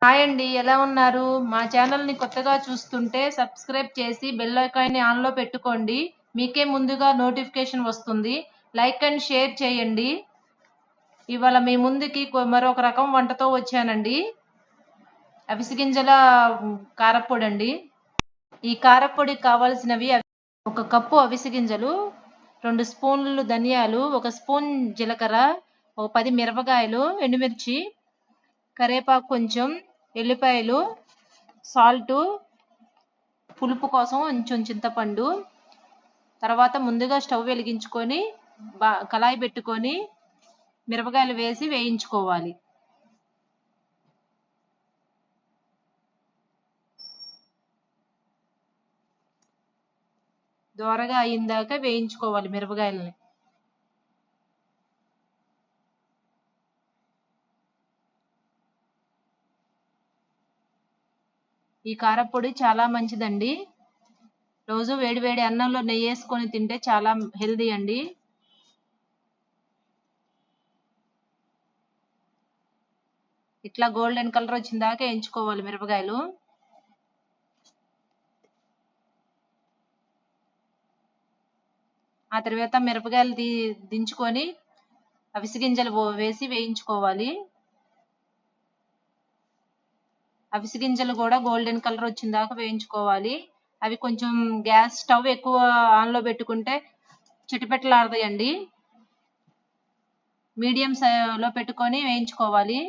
Hi అండి, ఎలా ఉన్నారు? మా ఛానల్ని కొత్తగా చూస్తుంటే సబ్స్క్రైబ్ చేసి బెల్ ఐకాన్ని ఆన్లో పెట్టుకోండి. మీకే ముందుగా నోటిఫికేషన్ వస్తుంది. లైక్ అండ్ షేర్ చేయండి. ఇవాళ మీ ముందుకి మరొక రకం వంటతో వచ్చానండి. అవిసె గింజల కారప్పొడి అండి. ఈ కారప్పొడికి కావాల్సినవి ఒక కప్పు అవిసె గింజలు, 2 స్పూన్లు ధనియాలు, 1 స్పూన్ జీలకర్ర, ఒక 10 మిరపకాయలు, ఎండుమిర్చి, కరివేపాకు కొంచెం, ఎల్లిపాయలు, సాల్ట్, పులుపు కోసం కొంచెం చింతపండు. తర్వాత ముందుగా స్టవ్ వెలిగించుకొని కళాయి పెట్టుకొని మిరపకాయలు వేసి వేయించుకోవాలి. దోరగా అయిందాక వేయించుకోవాలి మిరపకాయలని. ఈ కారప్పొడి చాలా మంచిదండి. రోజు వేడి వేడి అన్నంలో నెయ్యి వేసుకొని తింటే చాలా హెల్దీ అండి. ఇట్లా గోల్డెన్ కలర్ వచ్చిన దాకా వేయించుకోవాలి మిరపకాయలు. ఆ తర్వాత మిరపకాయలు దించుకొని అవిసె గింజలు వేసి వేయించుకోవాలి. అవిసె గింజలు కూడా గోల్డెన్ కలర్ వచ్చిన దాకా వేయించుకోవాలి. అవి కొంచెం గ్యాస్ స్టవ్ ఎక్కువ ఆన్లో పెట్టుకుంటే చిటపెట్టలాడతాయండి. మీడియం లో పెట్టుకొని వేయించుకోవాలి.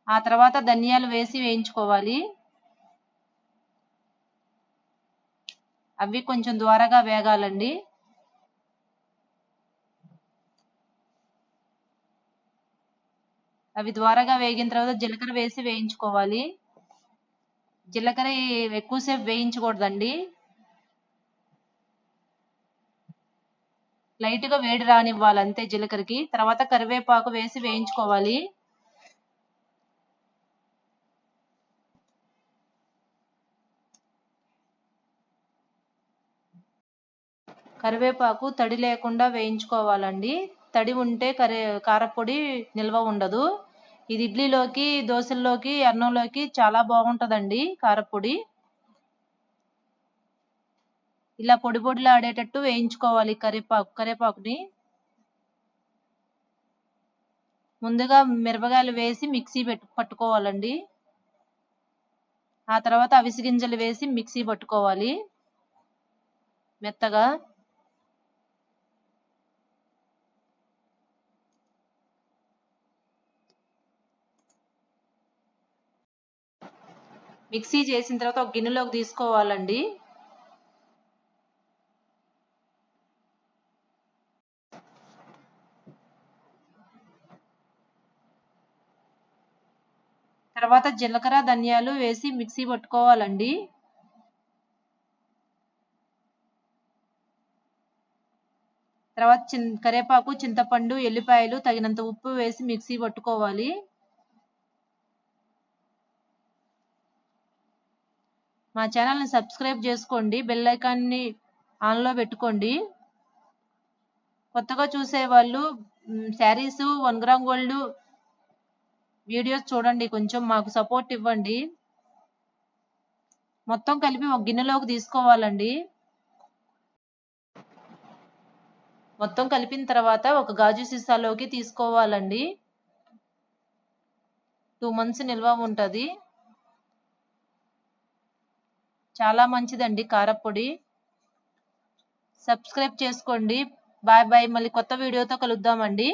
ఆ తర్వాత ధనియాలు వేసి వేయించుకోవాలి. అవి కొంచెం ద్వారగా వేగాలండి. అవి ద్వారగా వేగిన తర్వాత జీలకర్ర వేసి వేయించుకోవాలి. జీలకర్ర ఎక్కువసేపు వేయించకూడదండి. లైట్గా వేడి రానివ్వాలి అంతే జీలకర్రకి. తర్వాత కరివేపాకు వేసి వేయించుకోవాలి. కరివేపాకు తడి లేకుండా వేయించుకోవాలండి. తడి ఉంటే కారప్పొడి నిల్వ ఉండదు. ఇది ఇడ్లీలోకి, దోశల్లోకి, అన్నంలోకి చాలా బాగుంటుందండి కారప్పొడి. ఇలా పొడి పొడిలా ఆడేటట్టు వేయించుకోవాలి కరివేపాకుని. ముందుగా మిరపకాయలు వేసి మిక్సీ పట్టుకోవాలండి. ఆ తర్వాత అవిసె గింజలు వేసి మిక్సీ పట్టుకోవాలి మెత్తగా. మిక్సీ చేసిన తర్వాత ఒక గిన్నెలోకి తీసుకోవాలండి. తర్వాత జీలకర్ర, ధనియాలు వేసి మిక్సీ పట్టుకోవాలండి. తర్వాత కరివేపాకు, చింతపండు, ఎల్లిపాయలు, తగినంత ఉప్పు వేసి మిక్సీ పట్టుకోవాలి. మా ఛానల్ని సబ్స్క్రైబ్ చేసుకోండి. బెల్ ఐకాన్ని ఆన్లో పెట్టుకోండి. కొత్తగా చూసే వాళ్ళు శారీస్, 1 గ్రామ్ గోల్డ్ వీడియోస్ చూడండి. కొంచెం మాకు సపోర్ట్ ఇవ్వండి. మొత్తం కలిపి ఒక గిన్నెలోకి తీసుకోవాలండి. మొత్తం కలిపిన తర్వాత ఒక గాజు సీసాలోకి తీసుకోవాలండి. 2 months నిల్వ ఉంటుంది. చాలా మంచిదండి కారప్పొడి. సబ్స్క్రైబ్ చేసుకోండి. Bye bye. మళ్ళీ కొత్త వీడియోతో కలుద్దామండి.